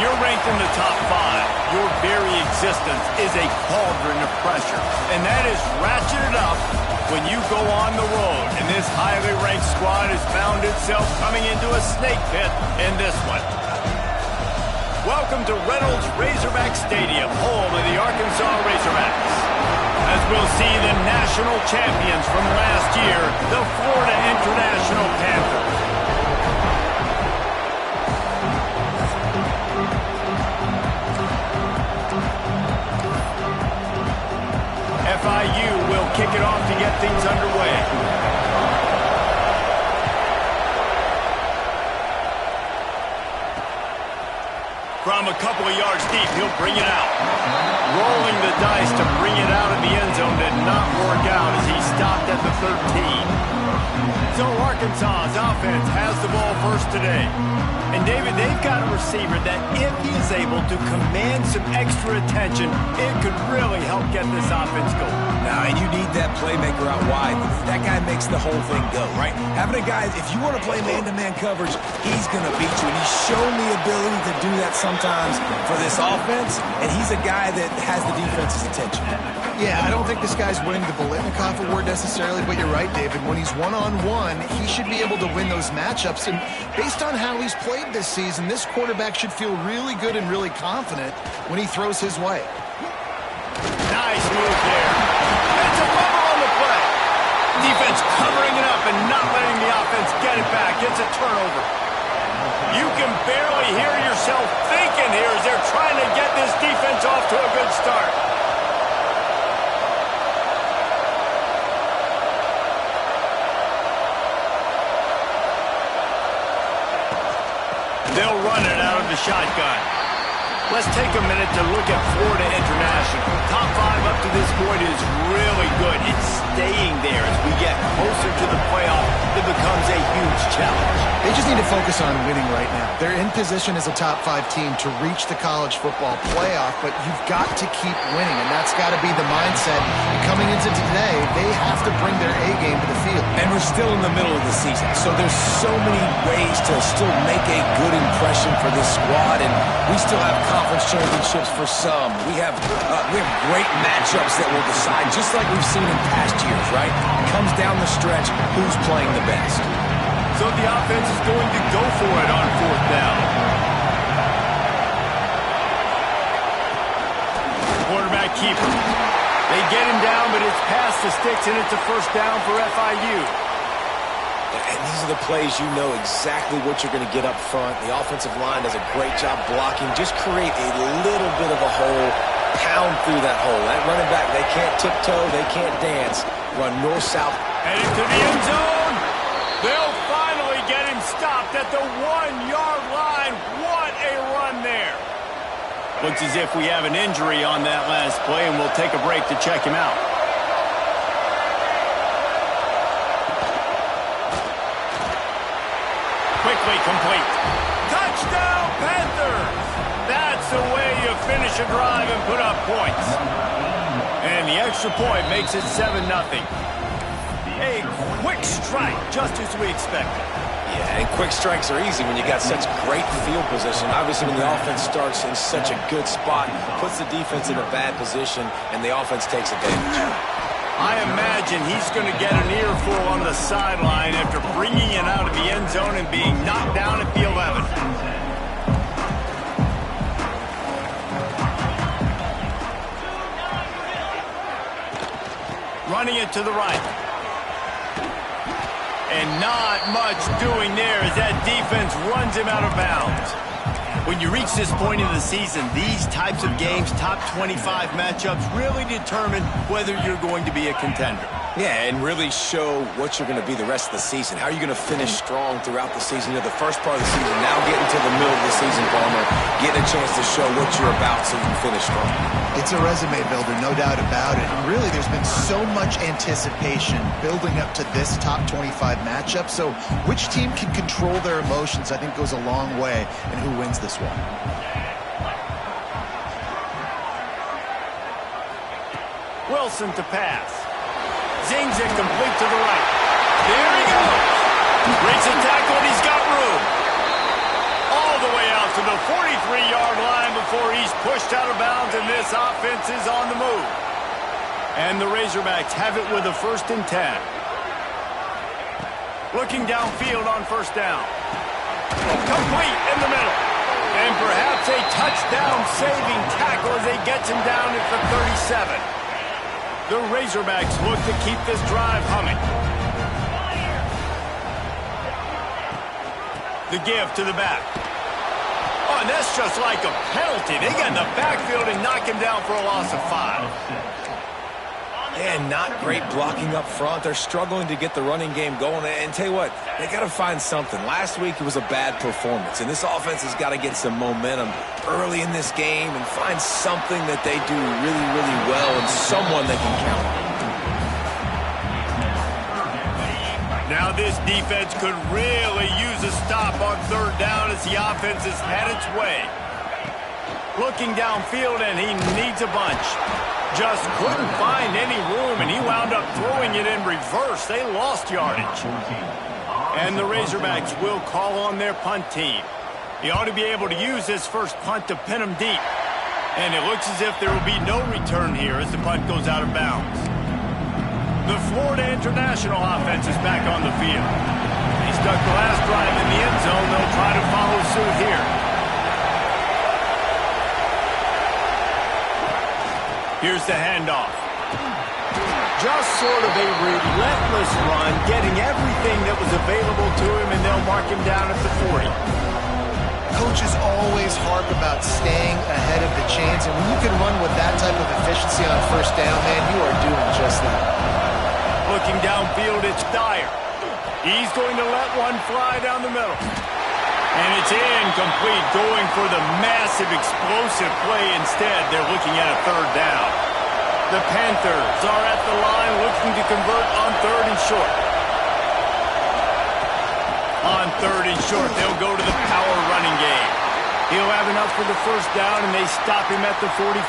you're ranked in the top 5, your very existence is a cauldron of pressure. And that is ratcheted up when you go on the road. And this highly ranked squad has found itself coming into a snake pit in this one. Welcome to Reynolds Razorback Stadium, home of the Arkansas Razorbacks. As we'll see the national champions from last year, the Florida International Panthers. FIU will kick it off to get things underway. From a couple of yards deep, he'll bring it out. Rolling the dice to bring it out of the end zone did not work out as he stopped at the 13. So Arkansas's offense has the ball first today. And David, they've got a receiver that if he is able to command some extra attention, it could really help get this offense going. Now, and you need that playmaker out wide. That guy makes the whole thing go, right? Having a guy, if you want to play man-to-man coverage, he's going to beat you. And he's shown the ability to do that sometimes for this offense, and he's a guy that has the defense's attention. Yeah, I don't think this guy's winning the Biletnikoff award necessarily, but you're right, David. When he's one-on-one, he should be able to win those matchups. And based on how he's played this season, this quarterback should feel really good and really confident when he throws his way. Nice move there. It's a fumble on the play. Defense covering it up and not letting the offense get it back. It's a turnover. You can barely hear yourself thinking here as they're trying to get this defense off to a good start. They'll run it out of the shotgun. Let's take a minute to look at Florida International. Top 5 up to this point is really good. It's staying there as we get closer to the playoff. It becomes a huge challenge. They just need to focus on winning right now. They're in position as a top 5 team to reach the college football playoff, but you've got to keep winning, and that's got to be the mindset. And coming into today, they have to bring their A game to the field. And we're still in the middle of the season, so there's so many ways to still make a good impression for this squad, and we still have conference championships for some. We have great matchups that will decide, just like we've seen in past years, right? It comes down the stretch, who's playing the best. So the offense is going to go for it on 4th down. Quarterback keeper. They get him down, but it's past the sticks, and it's a first down for FIU. And these are the plays you know exactly what you're going to get up front. The offensive line does a great job blocking. Just create a little bit of a hole, pound through that hole. That running back, they can't tiptoe, they can't dance. Run north-south. Headed to the end zone. They'll finally get him stopped at the 1-yard line. What a run there. Looks as if we have an injury on that last play, and we'll take a break to check him out. Quickly complete. Touchdown, Panthers! That's the way you finish a drive and put up points. And the extra point makes it 7-0. A quick strike, just as we expected. Yeah, and quick strikes are easy when you got such great field position. Obviously, when the offense starts in such a good spot, puts the defense in a bad position, and the offense takes advantage. I imagine he's going to get an earful on the sideline after bringing it out of the end zone and being knocked down at the 11. Running it to the right. And not much doing there as that defense runs him out of bounds. When you reach this point in the season, these types of games, top 25 matchups, really determine whether you're going to be a contender. Yeah, and really show what you're going to be the rest of the season. How are you going to finish strong throughout the season? You're the first part of the season, now getting to the middle of the season, Palmer, getting a chance to show what you're about so you can finish strong. It's a resume builder, no doubt about it. And really, there's been so much anticipation building up to this top 25 matchup. So which team can control their emotions, I think, goes a long way in who wins this one. Wilson to pass. Zings it complete to the right. There he goes. Breaks a tackle and he's got room. All the way out out to the 43-yard line before he's pushed out of bounds, and this offense is on the move. And the Razorbacks have it with a 1st and 10. Looking downfield on 1st down. Complete in the middle. And perhaps a touchdown-saving tackle as they get him down at the 37. The Razorbacks look to keep this drive humming. The give to the back. Oh, and that's just like a penalty. They get in the backfield and knock him down for a loss of 5. And not great blocking up front. They're struggling to get the running game going. And tell you what, they got to find something. Last week it was a bad performance, and this offense has got to get some momentum early in this game and find something that they do really, really well and someone they can count on. Now this defense could really use a stop on 3rd down as the offense has had its way. Looking downfield, and he needs a bunch. Just couldn't find any room, and he wound up throwing it in reverse. They lost yardage. And the Razorbacks will call on their punt team. He ought to be able to use his first punt to pin him deep. And it looks as if there will be no return here as the punt goes out of bounds. The Florida International offense is back on the field. He stuck the last drive in the end zone. They'll try to follow suit here. Here's the handoff. Just sort of a relentless run, getting everything that was available to him, and they'll mark him down at the 40. Coaches always harp about staying ahead of the chains, and when you can run with that type of efficiency on 1st down, man, you are doing just that. Looking downfield, it's Dyer. He's going to let one fly down the middle. And it's incomplete, going for the massive explosive play instead. They're looking at a 3rd down. The Panthers are at the line looking to convert on 3rd and short. On 3rd and short, they'll go to the power running game. He'll have enough for the 1st down, and they stop him at the 45.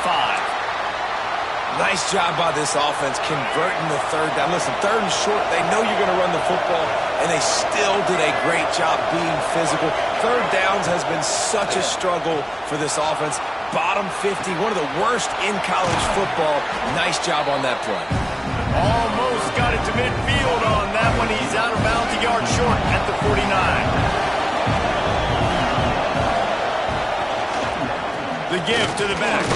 Nice job by this offense converting the 3rd down. Listen, 3rd and short, they know you're going to run the football, and they still did a great job being physical. 3rd downs has been such a struggle for this offense. Bottom 50, one of the worst in college football. Nice job on that play. Almost got it to midfield on that one. He's out of bounds, a yard short at the 49. The give to the back.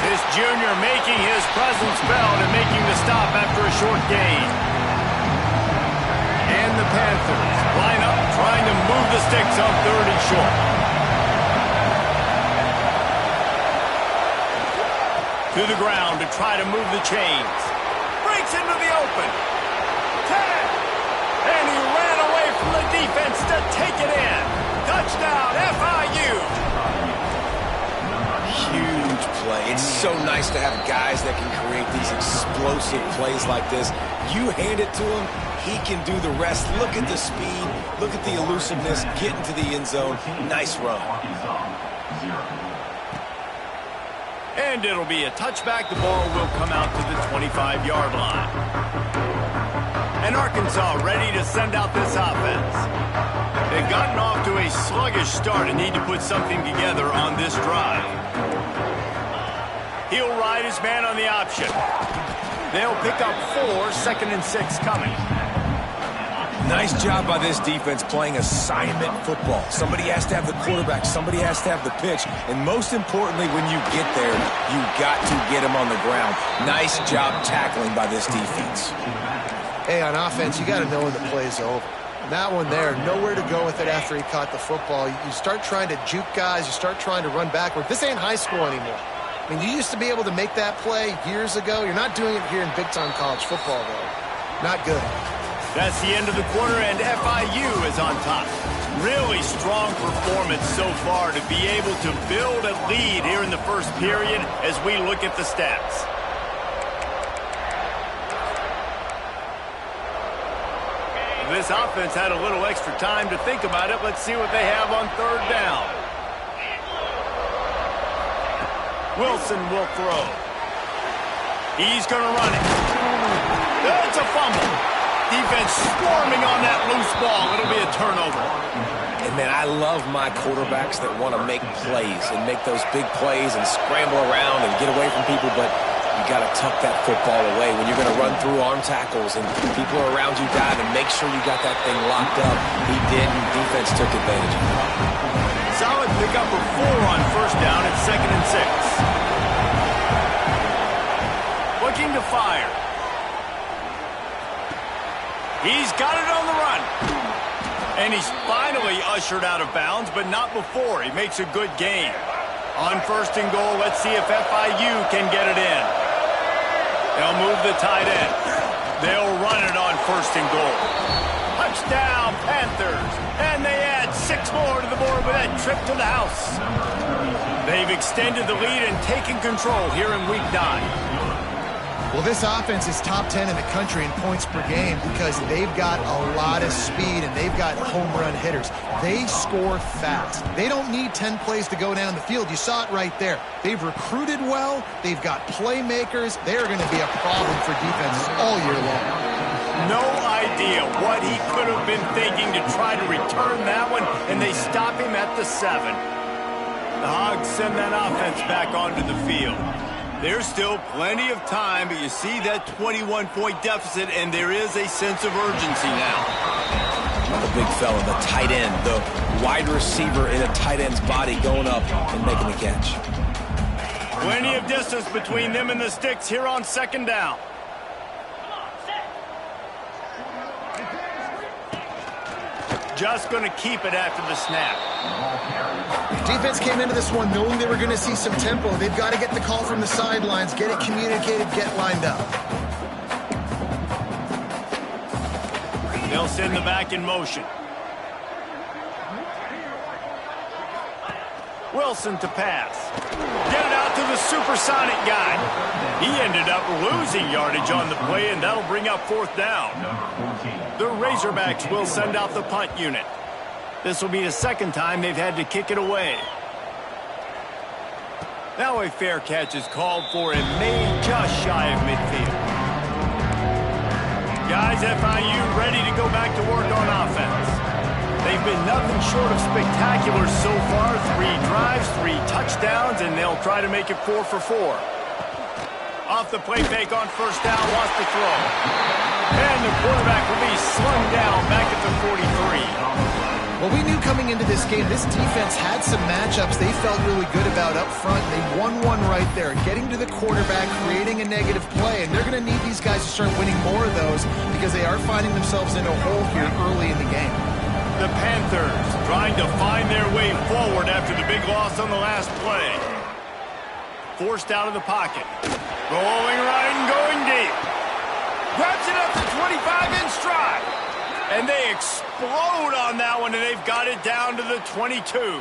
This junior making his presence felt and making the stop after a short gain. And the Panthers line up trying to move the sticks on 3rd and short. To the ground to try to move the chains. Breaks into the open. 10. And he ran away from the defense to take it in. Touchdown, FIU. Huge play. It's so nice to have guys that can create these explosive plays like this. You hand it to him, he can do the rest. Look at the speed. Look at the elusiveness. Get into the end zone. Nice run. And it'll be a touchback. The ball will come out to the 25-yard line. And Arkansas ready to send out this offense. They've gotten off to a sluggish start and need to put something together on this drive. He'll ride his man on the option. They'll pick up 4, 2nd and 6 coming. Nice job by this defense playing assignment football. Somebody has to have the quarterback. Somebody has to have the pitch. And most importantly, when you get there, you got to get him on the ground. Nice job tackling by this defense. Hey, on offense, you got to know when the play's over. That one there, nowhere to go with it after he caught the football. You start trying to juke guys. You start trying to run backward. This ain't high school anymore. I mean, you used to be able to make that play years ago. You're not doing it here in big-time college football, though. Not good. That's the end of the quarter, and FIU is on top. Really strong performance so far to be able to build a lead here in the first period as we look at the stats. This offense had a little extra time to think about it. Let's see what they have on 3rd down. Wilson will throw. He's going to run it. It's a fumble. Defense swarming on that loose ball. It'll be a turnover. And, man, I love my quarterbacks that want to make plays and make those big plays and scramble around and get away from people, but you got to tuck that football away when you're going to run through arm tackles and people are around you diving. Make sure you got that thing locked up. He did, and defense took advantage of it. Solid pickup of 4 on first down at 2nd and 6. Looking to fire. He's got it on the run. And he's finally ushered out of bounds, but not before. He makes a good gain. On 1st and goal, let's see if FIU can get it in. They'll move the tight end. They'll run it on 1st and goal. Touchdown, Panthers. And they add 6 more to the board with that trip to the house. They've extended the lead and taken control here in Week 9. Well, this offense is top 10 in the country in points per game because they've got a lot of speed and they've got home run hitters. They score fast. They don't need 10 plays to go down the field. You saw it right there. They've recruited well. They've got playmakers. They're going to be a problem for defenses all year long. No idea what he could have been thinking to try to return that one, and they stop him at the 7. The Hogs send that offense back onto the field. There's still plenty of time, but you see that 21-point deficit, and there is a sense of urgency now. The big fella, the tight end, the wide receiver in a tight end's body going up and making the catch. Plenty of distance between them and the sticks here on 2nd down. Just going to keep it after the snap. Defense came into this one knowing they were going to see some tempo. They've got to get the call from the sidelines, get it communicated, get lined up. They'll send the back in motion. Wilson to pass. Get it out to the supersonic guy. He ended up losing yardage on the play, and that'll bring up 4th down. The Razorbacks will send out the punt unit. This will be the 2nd time they've had to kick it away. Now a fair catch is called for and made just shy of midfield. Guys, FIU ready to go back to work on offense. They've been nothing short of spectacular so far. 3 drives, 3 touchdowns, and they'll try to make it 4 for 4. Off the play fake on 1st down, wants to throw. And the quarterback will be slung down back at the 43. Well, we knew coming into this game, this defense had some matchups they felt really good about up front. They won one right there, getting to the quarterback, creating a negative play, and they're going to need these guys to start winning more of those because they are finding themselves in a hole here early in the game. The Panthers trying to find their way forward after the big loss on the last play. Forced out of the pocket. Rolling right and going deep. Grabs it up to 25 in stride. And they explode on that one, and they've got it down to the 22.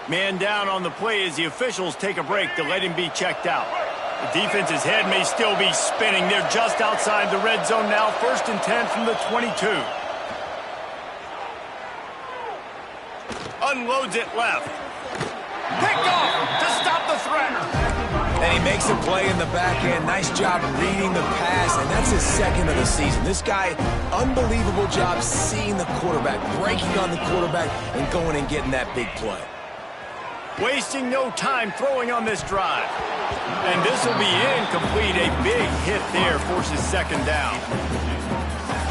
Man down on the play as the officials take a break to let him be checked out. The defense's head may still be spinning. They're just outside the red zone now. 1st and 10 from the 22. Unloads it left. Picked off to stop the threat. And he makes a play in the back end. Nice job reading the pass, and that's his 2nd of the season. This guy, unbelievable job seeing the quarterback, breaking on the quarterback, and going and getting that big play. Wasting no time throwing on this drive. And this will be incomplete. A big hit there forces 2nd down.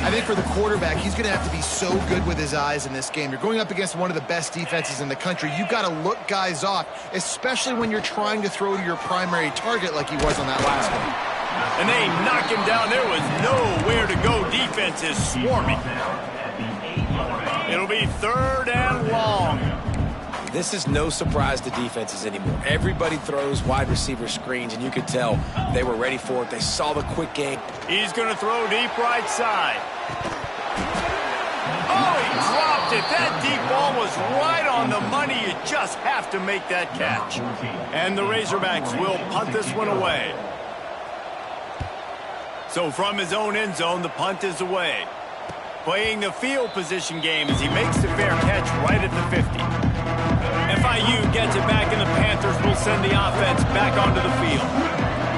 I think for the quarterback, he's going to have to be so good with his eyes in this game. You're going up against one of the best defenses in the country. You've got to look guys off, especially when you're trying to throw to your primary target like he was on that last one. And they knock him down. There was nowhere to go. Defense is swarming. It'll be 3rd and long. This is no surprise to defenses anymore. Everybody throws wide receiver screens, and you could tell they were ready for it. They saw the quick game. He's going to throw deep right side. Oh, he dropped it. That deep ball was right on the money. You just have to make that catch. And the Razorbacks will punt this one away. So from his own end zone, the punt is away. Playing the field position game as he makes the fair catch right at the 50. FIU gets it back, and the Panthers will send the offense back onto the field.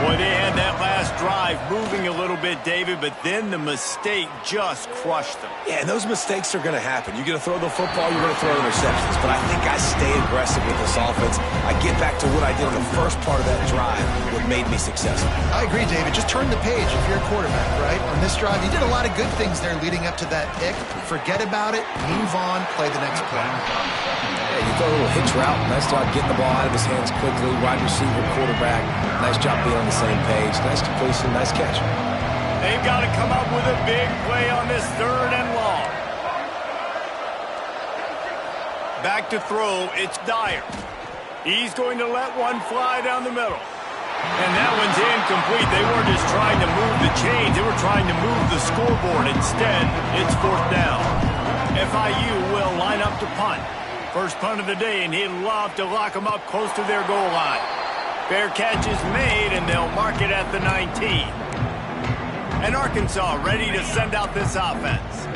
Boy, they had that last drive moving a little bit, David, but then the mistake just crushed them. Yeah, and those mistakes are going to happen. You're going to throw the football, you're going to throw interceptions. But I think I stay aggressive with this offense. I get back to what I did in the first part of that drive, what made me successful. I agree, David. Just turn the page if you're a quarterback, right? On this drive, you did a lot of good things there leading up to that pick. Forget about it, move on, play the next play. Yeah, you throw a little hitch route. Nice job getting the ball out of his hands quickly. Wide receiver, quarterback. Nice job being on the same page. Nice completion, nice catch. They've got to come up with a big play on this 3rd and long. Back to throw, it's Dyer. He's going to let one fly down the middle. And that one's incomplete. They weren't just trying to move the chains. They were trying to move the scoreboard. Instead, it's 4th down. FIU will line up to punt. First punt of the day, and he'd love to lock them up close to their goal line. Fair catch is made, and they'll mark it at the 19. And Arkansas ready to send out this offense.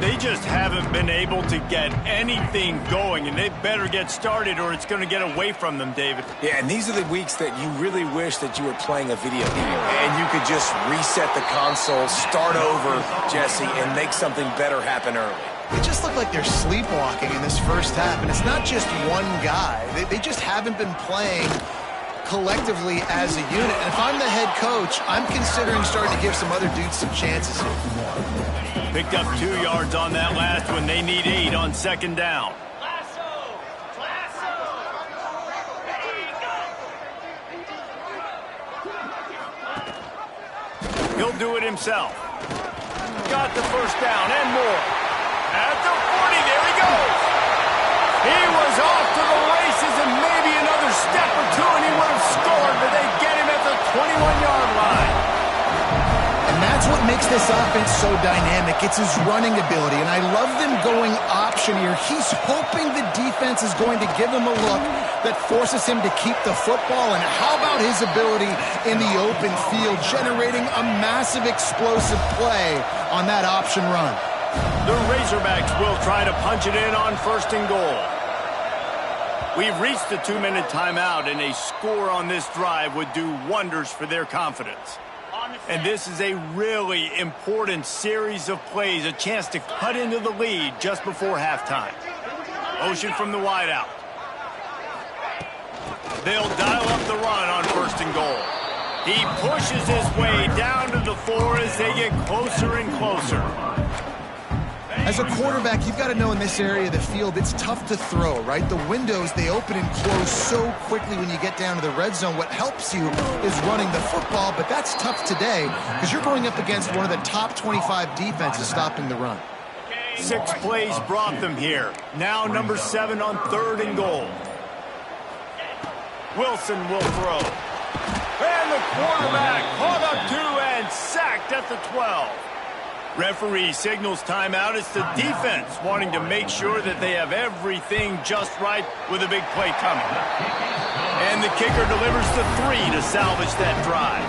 They just haven't been able to get anything going, and they better get started or it's going to get away from them, David. Yeah, and these are the weeks that you really wish that you were playing a video game and you could just reset the console, start over, Jesse, and make something better happen early. They just look like they're sleepwalking in this first half, and it's not just one guy. They just haven't been playing collectively as a unit. And if I'm the head coach, I'm considering starting to give some other dudes some chances here. Picked up 2 yards on that last one. They need 8 on 2nd down. He'll do it himself. Got the first down and more. At the 40, there he goes. He was off to the races and maybe another step or two and he would have scored, but they get him at the 21-yard line. And that's what makes this offense so dynamic. It's his running ability, and I love them going option here. He's hoping the defense is going to give him a look that forces him to keep the football. And how about his ability in the open field, generating a massive explosive play on that option run? The Razorbacks will try to punch it in on 1st and goal. We've reached the 2-minute timeout, and a score on this drive would do wonders for their confidence. And this is a really important series of plays, a chance to cut into the lead just before halftime. Motion from the wideout. They'll dial up the run on 1st and goal. He pushes his way down to the 4 as they get closer and closer. As a quarterback, you've got to know in this area of the field, it's tough to throw, right? The windows, they open and close so quickly when you get down to the red zone. What helps you is running the football, but that's tough today because you're going up against one of the top 25 defenses stopping the run. 6 plays brought them here. Now number 7 on 3rd and goal. Wilson will throw. And the quarterback caught up 2 and sacked at the 12. Referee signals timeout. It's the defense wanting to make sure that they have everything just right with a big play coming. And the kicker delivers the 3 to salvage that drive.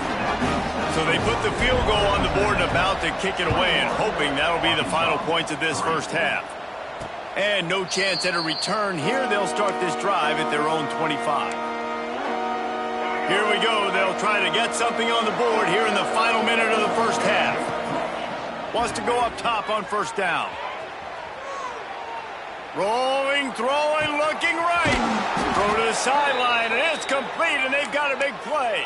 So they put the field goal on the board and about to kick it away and hoping that'll be the final points of this first half. And no chance at a return here. They'll start this drive at their own 25. Here we go. They'll try to get something on the board here in the final minute of the first half. Wants to go up top on 1st down. Rolling, throwing, looking right. Throw to the sideline, and it's complete, and they've got a big play.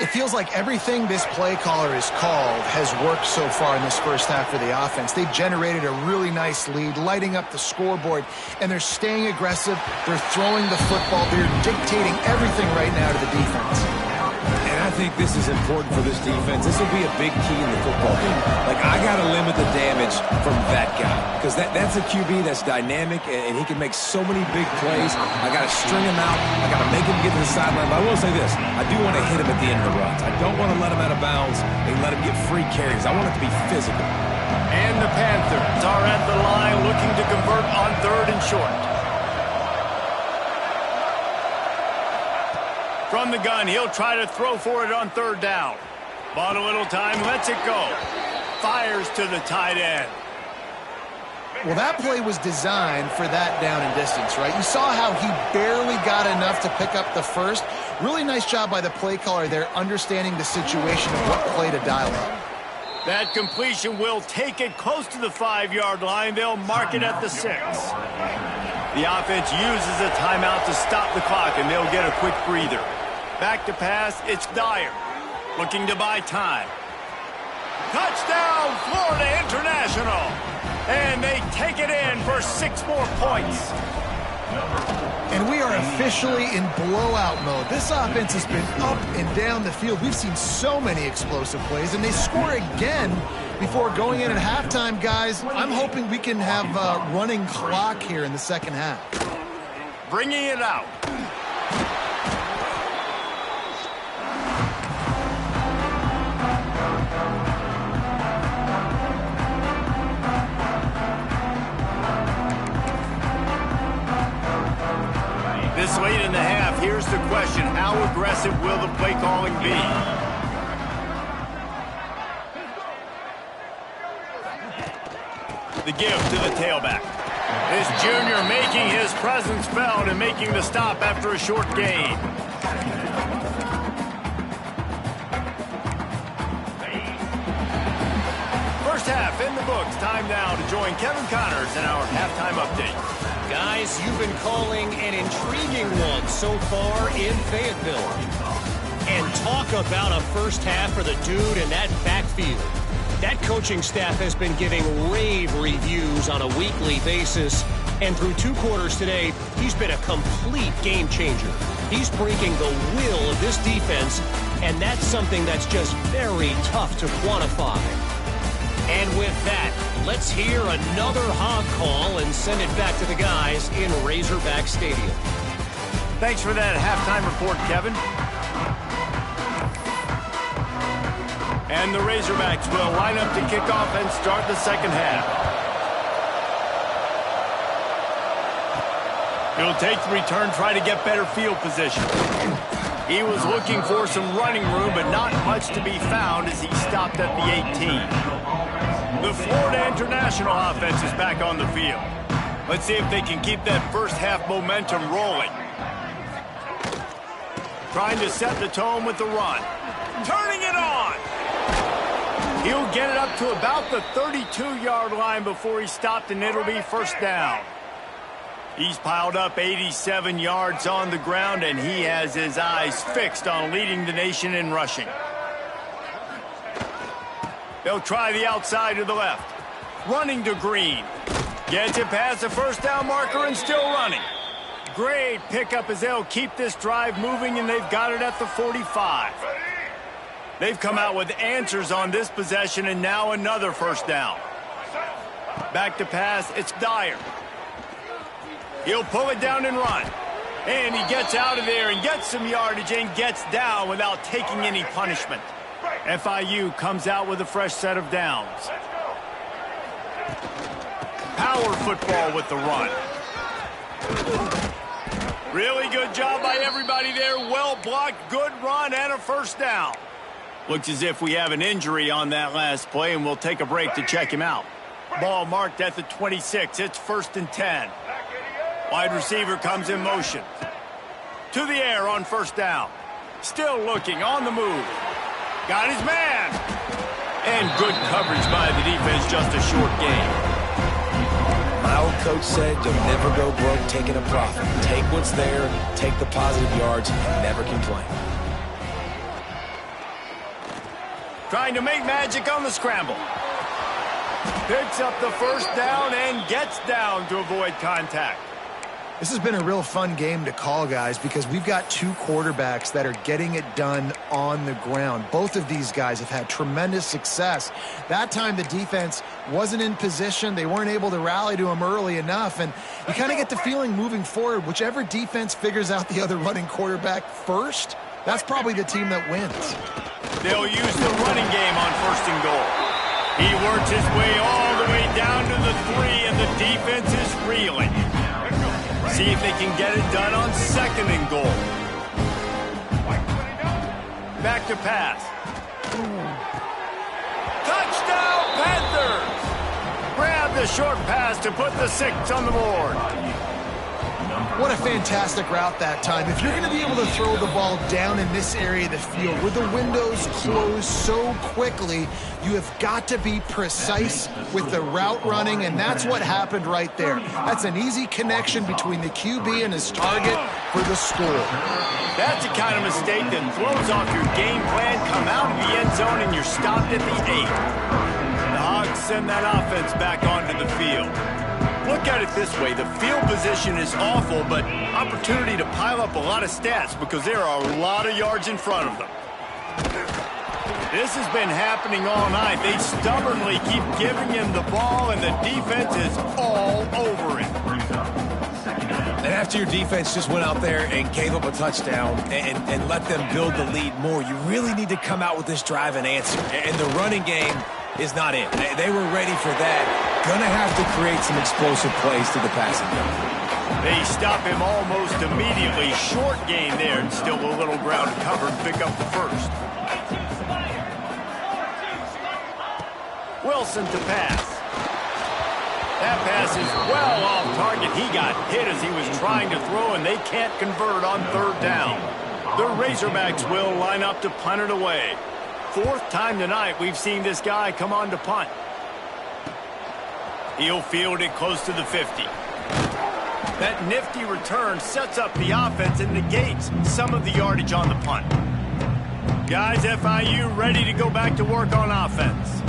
It feels like everything this play caller has called has worked so far in this first half for the offense. They've generated a really nice lead, lighting up the scoreboard, and they're staying aggressive. They're throwing the football. They're dictating everything right now to the defense. And I think this is important for this defense. This will be a big key in the football game. Like, I got to limit the damage from that guy because that's a QB that's dynamic, and he can make so many big plays. I got to string him out. I got to make him get to the sideline. But I will say this. I do want to hit him at the end of the runs. I don't want to let him out of bounds and let him get free carries. I want it to be physical. And the Panthers are at the line looking to convert on 3rd and short. From the gun, he'll try to throw for it on 3rd down. Bought a little time, lets it go. Fires to the tight end. Well, that play was designed for that down and distance, right? You saw how he barely got enough to pick up the first. Really nice job by the play caller there, understanding the situation of what play to dial up. That completion will take it close to the 5-yard line. They'll mark it at the 6. The offense uses a timeout to stop the clock, and they'll get a quick breather. Back to pass, it's Dyer. Looking to buy time. Touchdown, Florida International! And they take it in for 6 more points. And we are officially in blowout mode. This offense has been up and down the field. We've seen so many explosive plays, and they score again before going in at halftime, guys. I'm hoping we can have a running clock here in the second half. Bringing it out. This late in the half, here's the question. How aggressive will the play calling be? The give to the tailback. This junior making his presence felt and making the stop after a short gain. First half in the books. Time now to join Kevin Connors in our halftime update. Guys, you've been calling an intriguing one so far in Fayetteville. And talk about a first half for the dude in that backfield. That coaching staff has been giving rave reviews on a weekly basis. And through 2 quarters today, he's been a complete game changer. He's breaking the will of this defense, and that's something that's just very tough to quantify. And with that, let's hear another hog call and send it back to the guys in Razorback Stadium. Thanks for that halftime report, Kevin. And the Razorbacks will line up to kick off and start the second half. He'll take the return, try to get better field position. He was looking for some running room, but not much to be found as he stopped at the 18. The Florida International offense is back on the field. Let's see if they can keep that first half momentum rolling. Trying to set the tone with the run. Turning it on! He'll get it up to about the 32-yard line before he stopped, and it'll be first down. He's piled up 87 yards on the ground, and he has his eyes fixed on leading the nation in rushing. They'll try the outside to the left. Running to Green. Gets it past the first down marker and still running. Great pickup as they'll keep this drive moving, and they've got it at the 45. They've come out with answers on this possession, and now another first down. Back to pass, it's Dyer. He'll pull it down and run. And he gets out of there and gets some yardage and gets down without taking any punishment. FIU comes out with a fresh set of downs. Power football with the run. Really good job by everybody there. Well blocked, good run, and a first down. Looks as if we have an injury on that last play, and we'll take a break to check him out. Ball marked at the 26. It's 1st and 10. Wide receiver comes in motion. To the air on first down. Still looking, on the move. Got his man. And good coverage by the defense, just a short gain. My old coach said you'll never go broke taking a profit. Take what's there, take the positive yards, and never complain. Trying to make magic on the scramble. Picks up the first down and gets down to avoid contact. This has been a real fun game to call, guys, because we've got 2 quarterbacks that are getting it done on the ground. Both of these guys have had tremendous success. That time the defense wasn't in position. They weren't able to rally to him early enough, and you kind of get the feeling moving forward, whichever defense figures out the other running quarterback first, that's probably the team that wins. They'll use the running game on 1st and goal. He works his way all the way down to the 3, and the defense is reeling. See if they can get it done on 2nd and goal. Back to pass. Touchdown, Panthers! Grab the short pass to put the 6 on the board. What a fantastic route that time. If you're going to be able to throw the ball down in this area of the field where the windows close so quickly, you have got to be precise with the route running, and that's what happened right there. That's an easy connection between the QB and his target for the score. That's the kind of mistake that throws off your game plan. Come out of the end zone and you're stopped at the 8. The Hogs send that offense back onto the field. Look at it this way. The field position is awful, but opportunity to pile up a lot of stats because there are a lot of yards in front of them. This has been happening all night. They stubbornly keep giving him the ball, and the defense is all over it. And after your defense just went out there and gave up a touchdown and let them build the lead more, you really need to come out with this drive and answer. And the running game is not in. They were ready for that. Gonna have to create some explosive plays to the passing game. They stop him almost immediately. Short gain there, and still a little ground to cover and pick up the first. Wilson to pass. That pass is well off target. He got hit as he was trying to throw, and they can't convert on 3rd down. The Razorbacks will line up to punt it away. 4th time tonight we've seen this guy come on to punt. He'll field it close to the 50. That nifty return sets up the offense and negates some of the yardage on the punt. Guys, FIU ready to go back to work on offense.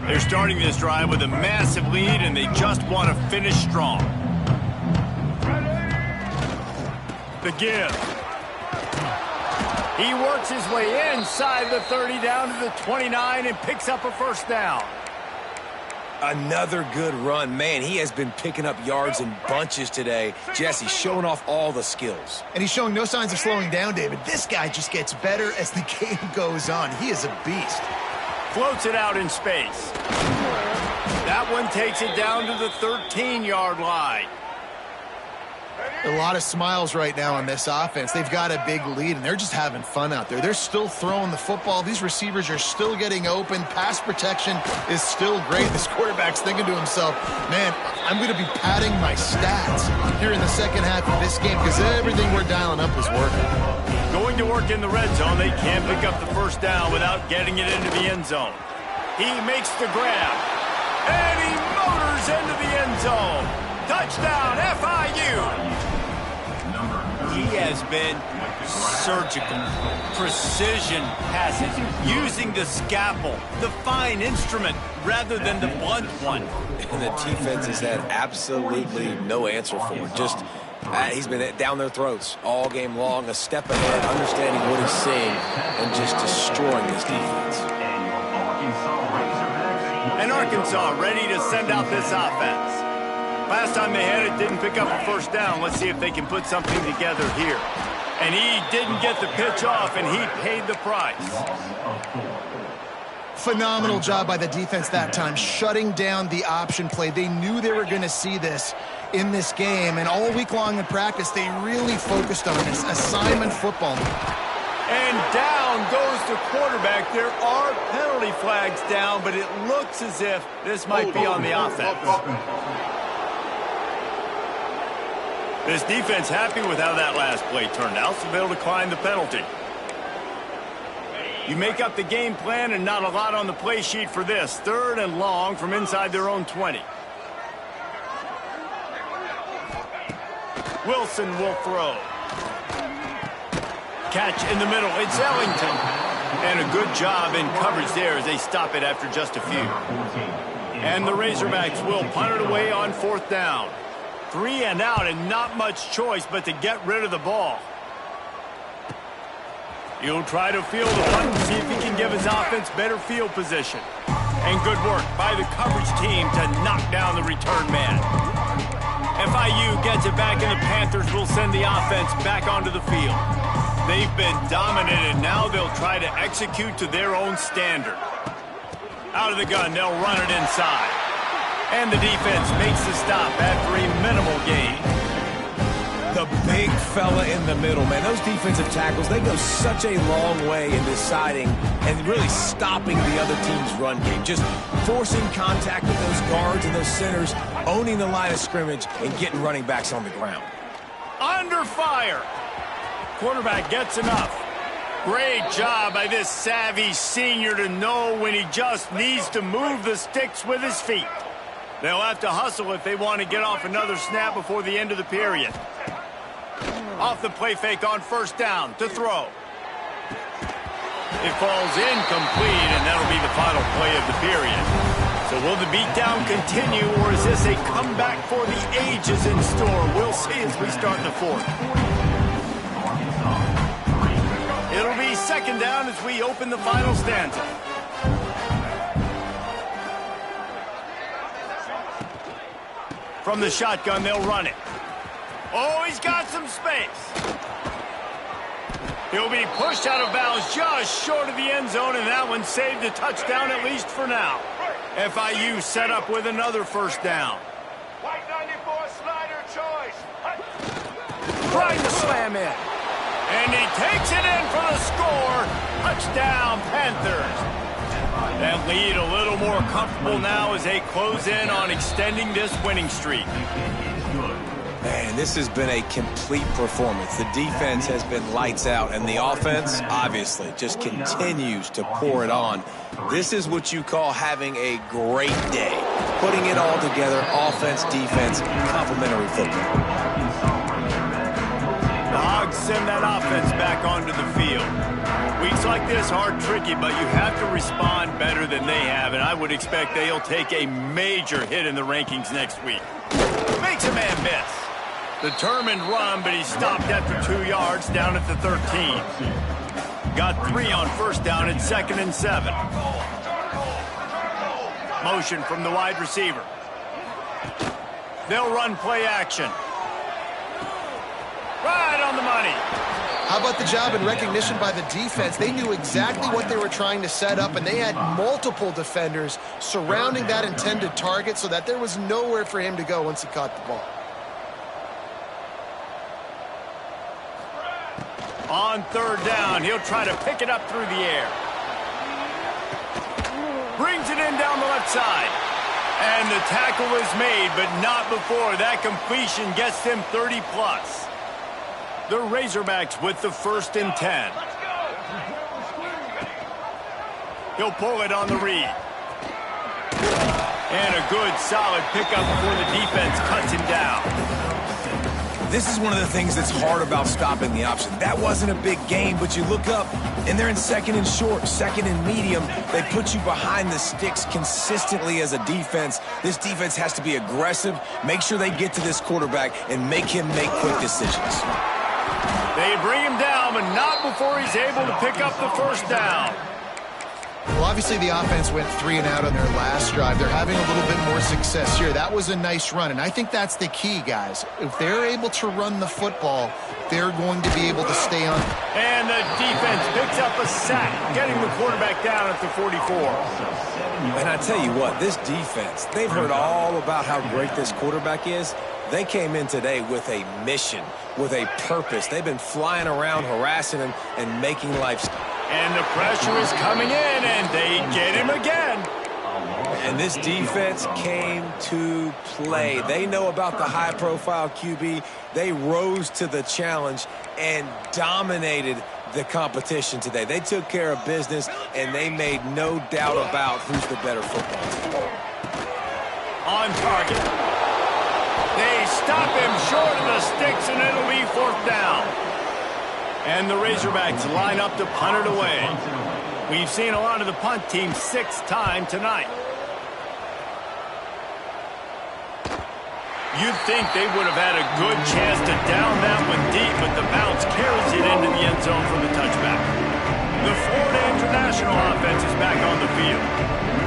They're starting this drive with a massive lead, and they just want to finish strong. The give. He works his way inside the 30 down to the 29 and picks up a 1st down. Another good run. Man, he has been picking up yards in bunches today. Jesse showing off all the skills. And he's showing no signs of slowing down, David. This guy just gets better as the game goes on. He is a beast. Floats it out in space. That one takes it down to the 13-yard line. A lot of smiles right now on this offense. They've got a big lead, and they're just having fun out there. They're still throwing the football. These receivers are still getting open. Pass protection is still great. This quarterback's thinking to himself, man, I'm going to be padding my stats here in the second half of this game because everything we're dialing up is working. Going to work in the red zone. They can't pick up the 1st down without getting it into the end zone. He makes the grab, and he motors into the end zone. Touchdown, FIU. He has been surgical, precision passes, using the scalpel, the fine instrument, rather than the blunt one. And the defense has had absolutely no answer for it. Just, he's been down their throats all game long, a step ahead, understanding what he's seeing, and just destroying this defense. And Arkansas ready to send out this offense. Last time they had it, didn't pick up a 1st down. Let's see if they can put something together here. And he didn't get the pitch off, and he paid the price. Phenomenal job by the defense that time, shutting down the option play. They knew they were going to see this in this game, and all week long in practice, they really focused on this assignment football. And down goes the quarterback. There are penalty flags down, but it looks as if this might be on the offense. This defense happy with how that last play turned out, so they'll decline the penalty. You make up the game plan and not a lot on the play sheet for this. 3rd and long from inside their own 20. Wilson will throw. Catch in the middle. It's Ellington. And a good job in coverage there as they stop it after just a few. And the Razorbacks will punt it away on 4th down. 3 and out, and not much choice but to get rid of the ball. He'll try to field the punt and see if he can give his offense better field position. And good work by the coverage team to knock down the return man. FIU gets it back, and the Panthers will send the offense back onto the field. They've been dominant, and now they'll try to execute to their own standard. Out of the gun, they'll run it inside. And the defense makes the stop after a minimal gain. The big fella in the middle, man. Those defensive tackles, they go such a long way in deciding and really stopping the other team's run game. Just forcing contact with those guards and those centers, owning the line of scrimmage, and getting running backs on the ground. Under fire. Quarterback gets enough. Great job by this savvy senior to know when he just needs to move the sticks with his feet. They'll have to hustle if they want to get off another snap before the end of the period. Off the play fake on first down to throw. It falls incomplete, and that'll be the final play of the period. So will the beatdown continue, or is this a comeback for the ages in store? We'll see as we start the fourth. It'll be second down as we open the final stanza. From the shotgun, they'll run it. Oh, he's got some space. He'll be pushed out of bounds just short of the end zone, and that one saved a touchdown at least for now. FIU set up with another first down. White 94 slider choice. Trying to slam in. And he takes it in for the score. Touchdown, Panthers. That lead a little more comfortable now as they close in on extending this winning streak. Man, this has been a complete performance. The defense has been lights out, and the offense, obviously, just continues to pour it on. This is what you call having a great day. Putting it all together, offense, defense, complementary football. The Hogs send that offense back onto the field. Weeks like this are tricky, but you have to respond better than they have, and I would expect they'll take a major hit in the rankings next week. Makes a man miss. Determined run, but he stopped after 2 yards down at the 13. Got 3 on first down at 2nd and 7. Motion from the wide receiver. They'll run play action. Right on the money. How about the job and recognition by the defense? They knew exactly what they were trying to set up, and they had multiple defenders surrounding that intended target so that there was nowhere for him to go once he caught the ball. On third down, he'll try to pick it up through the air. Brings it in down the left side. And the tackle is made, but not before that completion gets them 30+. The Razorbacks with the 1st and 10. He'll pull it on the read. And a good, solid pickup before the defense cuts him down. This is one of the things that's hard about stopping the option. That wasn't a big gain, but you look up, and they're in 2nd and short, 2nd and medium. They put you behind the sticks consistently as a defense. This defense has to be aggressive, make sure they get to this quarterback, and make him make quick decisions. They bring him down, but not before he's able to pick up the first down. Well, obviously the offense went 3 and out on their last drive. They're having a little bit more success here. That was a nice run, and I think that's the key, guys. If they're able to run the football, they're going to be able to stay on. And the defense picks up a sack, getting the quarterback down at the 44. And I tell you what, this defense, they've heard all about how great this quarterback is. They came in today with a mission, with a purpose. They've been flying around, harassing him, and making life. And the pressure is coming in, and they get him again. And this defense came to play. They know about the high-profile QB. They rose to the challenge and dominated the competition today. They took care of business, and they made no doubt about who's the better football team. On target. They stop him short of the sticks, and it'll be 4th down. And the Razorbacks line up to punt it away. We've seen a lot of the punt team 6th time tonight. You'd think they would have had a good chance to down that one deep, but the bounce carries it into the end zone for the touchback. The Florida International offense is back on the field.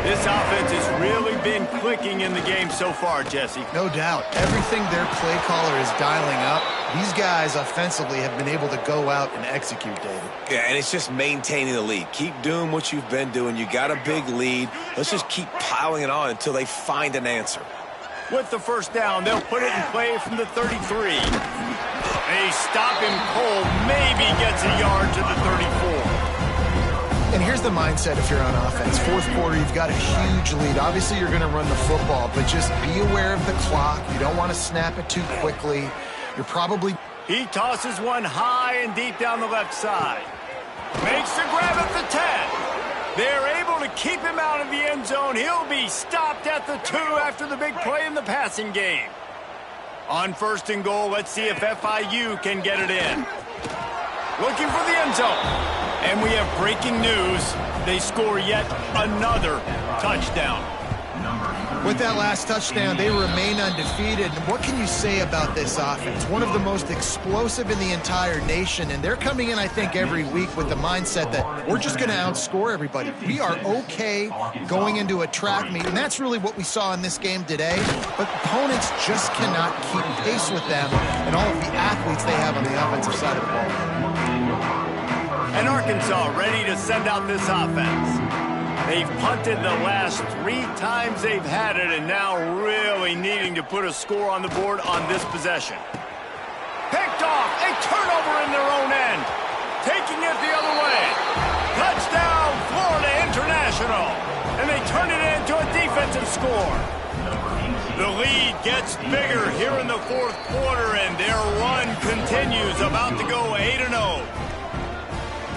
This offense has really been clicking in the game so far, Jesse. No doubt. Everything their play caller is dialing up, these guys offensively have been able to go out and execute, David. Yeah, and it's just maintaining the lead. Keep doing what you've been doing. You got a big lead. Let's just keep piling it on until they find an answer. With the first down, they'll put it in play from the 33. They stop him cold, maybe gets a yard to the 34. And here's the mindset if you're on offense. Fourth quarter, you've got a huge lead. Obviously, you're going to run the football, but just be aware of the clock. You don't want to snap it too quickly. You're probably... He tosses one high and deep down the left side. Makes the grab at the 10. They're able to keep him out of the end zone. He'll be stopped at the 2 after the big play in the passing game. On 1st and goal, let's see if FIU can get it in. Looking for the end zone. And we have breaking news. They score yet another touchdown. With that last touchdown, they remain undefeated. And what can you say about this offense? One of the most explosive in the entire nation. And they're coming in, I think, every week with the mindset that we're just going to outscore everybody. We are okay going into a track meet. And that's really what we saw in this game today. But opponents just cannot keep pace with them and all of the athletes they have on the offensive side of the ball. And Arkansas ready to send out this offense. They've punted the last 3 times they've had it, and now really needing to put a score on the board on this possession. Picked off, a turnover in their own end. Taking it the other way. Touchdown, Florida International. And they turn it into a defensive score. The lead gets bigger here in the 4th quarter, and their run continues, about to go 8-0.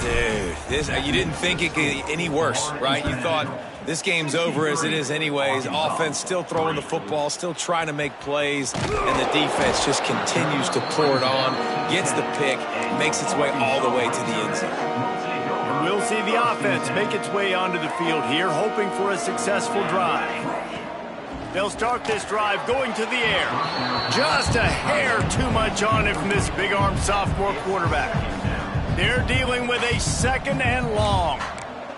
Dude, you didn't think it could get any worse, right? You thought this game's over as it is anyways. Offense still throwing the football, still trying to make plays, and the defense just continues to pour it on, gets the pick, makes its way all the way to the end zone. We'll see the offense make its way onto the field here, hoping for a successful drive. They'll start this drive going to the air. Just a hair too much on it from this big-armed sophomore quarterback. They're dealing with a 2nd and long.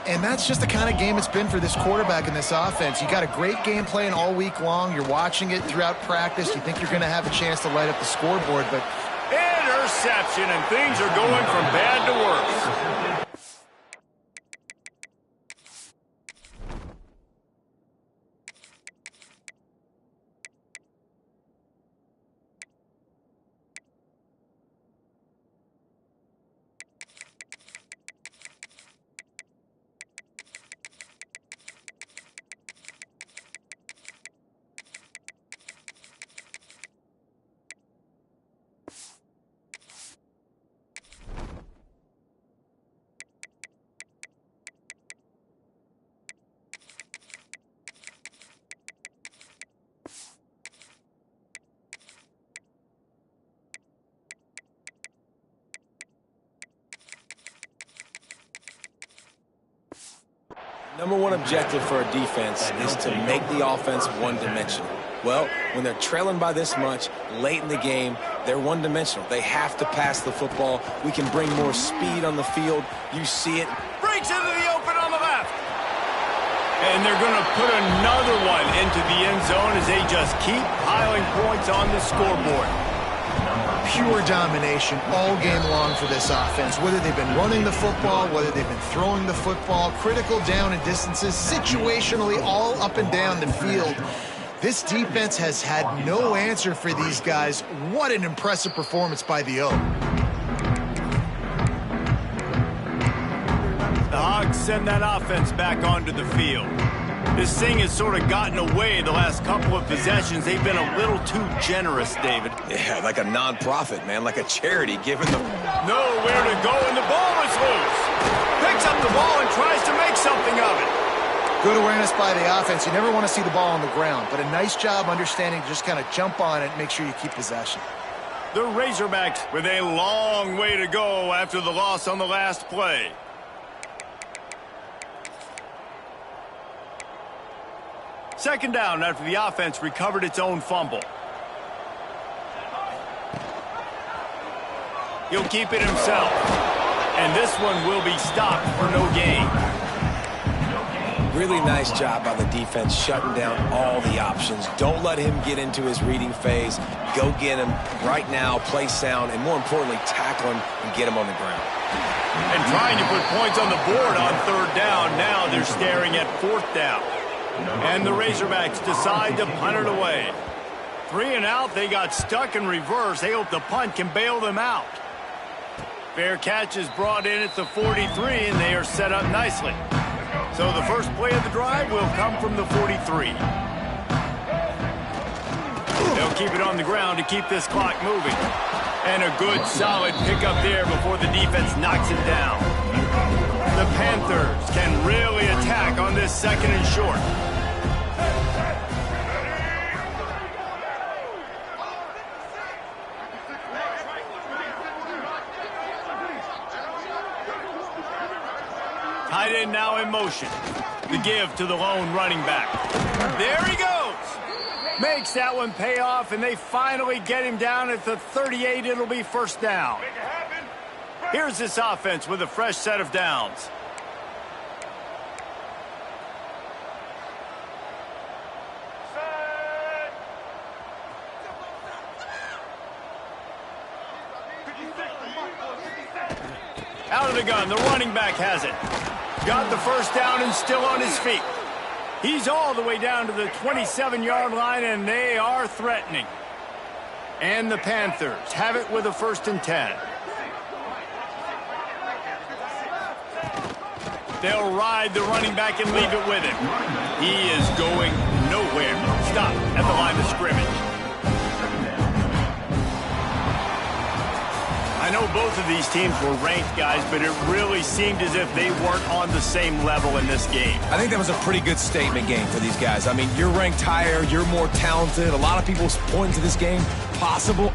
And that's just the kind of game it's been for this quarterback and this offense. You got a great game plan all week long. You're watching it throughout practice. You think you're going to have a chance to light up the scoreboard, but... Interception, and things are going from bad to worse. Number one objective for a defense is to make the offense one-dimensional. Well, when they're trailing by this much late in the game, they're one-dimensional. They have to pass the football. We can bring more speed on the field. You see it. Breaks into the open on the left. And they're going to put another one into the end zone as they just keep piling points on the scoreboard. Pure domination all game long for this offense. Whether they've been running the football, whether they've been throwing the football, critical down and distances, situationally all up and down the field. This defense has had no answer for these guys. What an impressive performance by the O. The Hogs send that offense back onto the field. This thing has sort of gotten away the last couple of possessions. They've been a little too generous, David. Yeah, like a non-profit, man, like a charity giving them... Nowhere to go, and the ball is loose. Picks up the ball and tries to make something of it. Good awareness by the offense. You never want to see the ball on the ground, but a nice job understanding to just kind of jump on it and make sure you keep possession. The Razorbacks with a long way to go after the loss on the last play. Second down after the offense recovered its own fumble. He'll keep it himself. And this one will be stopped for no gain. Really nice job by the defense shutting down all the options. Don't let him get into his reading phase. Go get him right now, play sound, and more importantly, tackle him and get him on the ground. And trying to put points on the board on third down. Now they're staring at fourth down. And the Razorbacks decide to punt it away. 3 and out, they got stuck in reverse. They hope the punt can bail them out. Fair catch is brought in at the 43, and they are set up nicely. So the first play of the drive will come from the 43. They'll keep it on the ground to keep this clock moving. And a good, solid pickup there before the defense knocks it down. The Panthers can really attack on this 2nd and short. Tight end now in motion. The give to the lone running back. There he goes. Makes that one pay off, and they finally get him down at the 38. It'll be first down. Here's this offense with a fresh set of downs. Out of the gun, the running back has it. Got the first down and still on his feet. He's all the way down to the 27-yard line, and they are threatening. And the Panthers have it with a 1st and 10. They'll ride the running back and leave it with him. He is going nowhere. Stop at the line of scrimmage. I know both of these teams were ranked, guys, but it really seemed as if they weren't on the same level in this game. I think that was a pretty good statement game for these guys. I mean, you're ranked higher, you're more talented. A lot of people point to this game, possible